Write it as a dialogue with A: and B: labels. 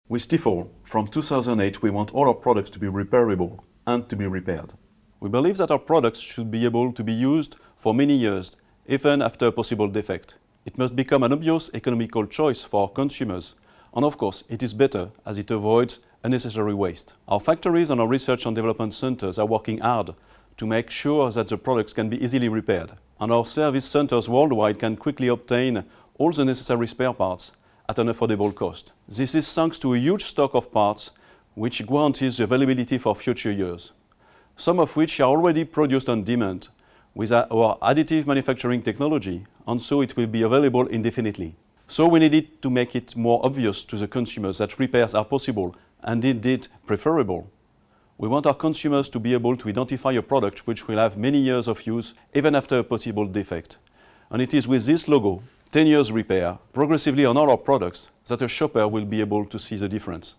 A: With Tefal, from 2008, we want all our products to be repairable and to be repaired. We believe that our products should be able to be used for many years, even after a possible defect. It must become an obvious economical choice for our consumers, and of course, it is better as it avoids unnecessary waste. Our factories and our research and development centers are working hard to make sure that the products can be easily repaired, and our service centers worldwide can quickly obtain all the necessary spare parts at an affordable cost. This is thanks to a huge stock of parts which guarantees the availability for future years, some of which are already produced on demand with our additive manufacturing technology, and so it will be available indefinitely. So we needed to make it more obvious to the consumers that repairs are possible and indeed preferable. We want our consumers to be able to identify a product which will have many years of use even after a possible defect. And it is with this logo, 10 years repair, progressively on all our products, that a shopper will be able to see the difference.